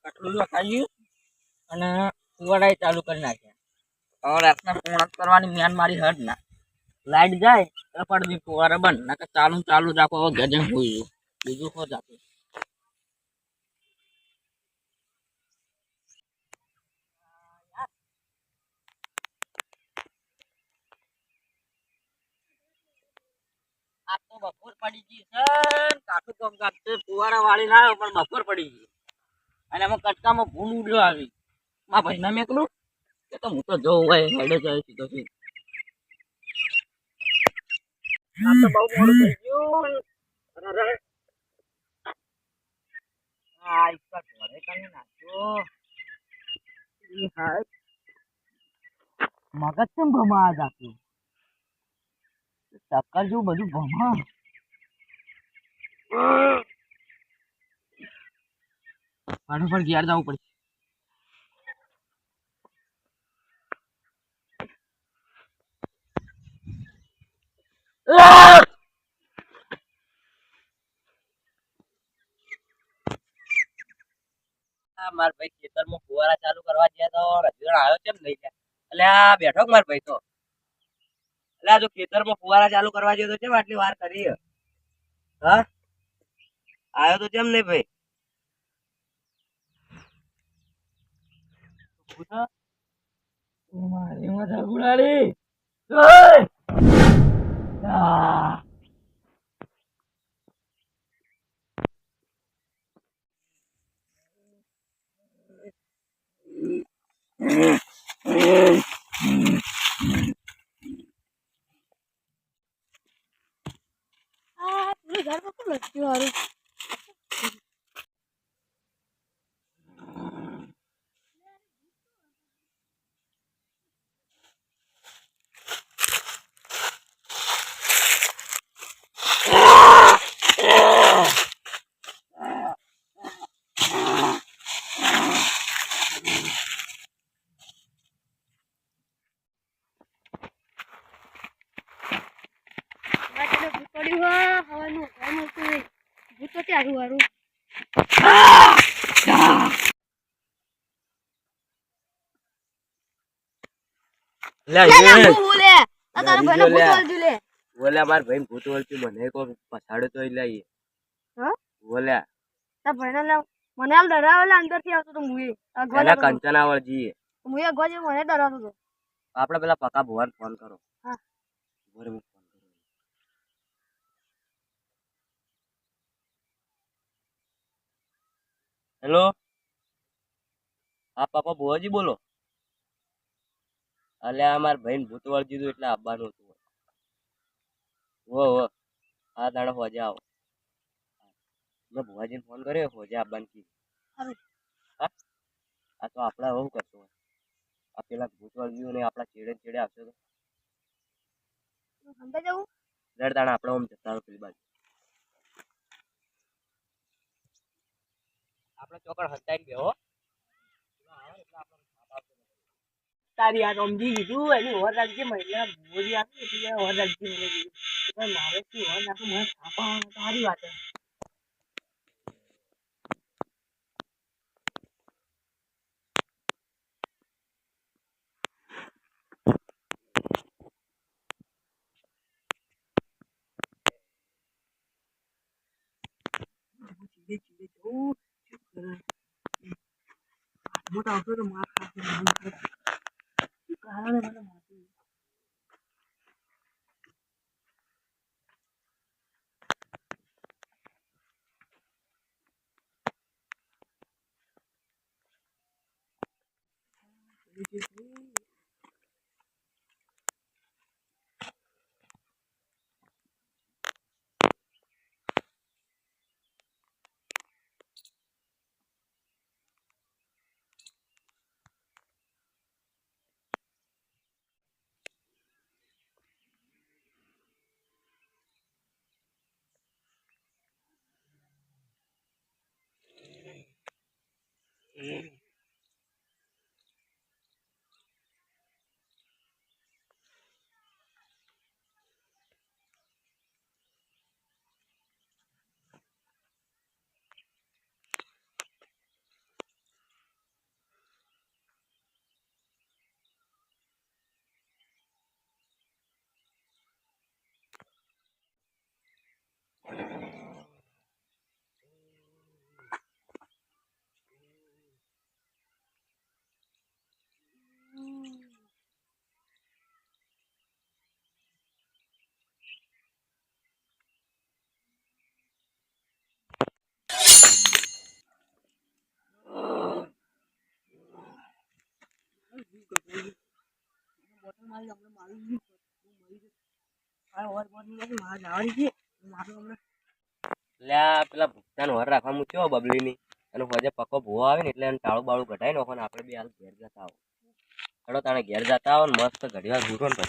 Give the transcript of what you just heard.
કટલું લખાયું અને ફુવારા ચાલુ કરી નાખ્યા. હવે રાતના પૂર્ણ કરવાની મેન મારી હટ ના લાઈટ જાય તો પડતી ફુવારા બંધ ના ચાલુ ચાલુ જ રાખો. હવે ગજન હોઈ ગયું બીજું શું જાતું. આ તો બપોર પડી ગઈ છે કાકુ કામ કાઢશે ફુવારા વાળી ના પણ બપોર પડી ગઈ અને એમાં કટકામાં ભૂલ ઉડ્યો આવી મારા ભાઈ ના મેકલું કે તો હું તો જોઉં હોય હેડે જાય સીધો સીધો. આ તો બહુ મોડું થઈ ગયું. આ ઈશ્વર ઘરે કરી નાખ્યો. મગજ કેમ ભમા જાતું ટક્કર જેવું બધું ભમા. ફટાફટ ઘેર જવું પડશે. માર ભાઈ ખેતરમાં ફુવારા ચાલુ કરવા ગયા તો રજવાડો આવ્યો કેમ લઈ ગયા એટલે આ બેઠો માર ભાઈ તો એટલે આ જો ખેતરમાં ફુવારા ચાલુ કરવા ગયો તો કેમ આટલી વાર કરી. હા આવ્યો તો કેમ નહીં ભાઈ. મારી મજા ગુડાડી. ઘર પર કોણ લખ્યું હારું? ભૂત તો ત્યાં હારું. માર ભાઈ ભૂત વળતું મને કોઈ પછાડે તો લઈએ. બોલ્યા મને હાલ ડરાવેલા અંદર થી આવતો તો મુએ કંચના વળજી મુએ ગોજે મને ડરાવતો તો. આપડે પેલા પકા ભુવાન ફોન કરો. હા હેલો હા પાપા ભુવાજી બોલો. અલ્યા માર ભાઈ ભૂત વળી દીધું એટલે આવવાનું હતું. હો હા દાડો હોજે આવો. મેં ભુવાજીને ફોન કર્યો હોજે આવવાનું કીધું. હા આ તો આપડા એવું કરતો આ પેલા ભૂત વળી ગયું ને આપડા ચેડે ચેડે આવશે તો દર દાડા આપડે આમ જતા રહો પેલી બાજુ. આપડે ચોકડ હંતાઈ ગયો તારી આ સમજી કીધું એની ઓર રાખજે મહિલા બોરી આપી એટલે ઓર રાખજે મને કીધું મારે શું ઓર નાખું મને છાપા સારી વાત મોટા આવતો તો માર કારણે મને મારી હમણાં મારી નહીં પડે. હું મરી જઈશ. મારે ઓર બોર નહીં નથી, મારે જવાની છે. મારું હમણાં લ્યા પેલા ભૂખ્તાને વર રાખવા મૂક્યો બબલીની અને હોજે પક્કો ભૂવો આવે ને એટલે એને ટાળું બાળું ઘટાઈ નાખો ને આપણે બે હાલ ઘેર જતા આવો. ચડો તાણે ઘેર જતા આવો ને મસ્ત ઘડી વાર ઘૂંટો ને પછી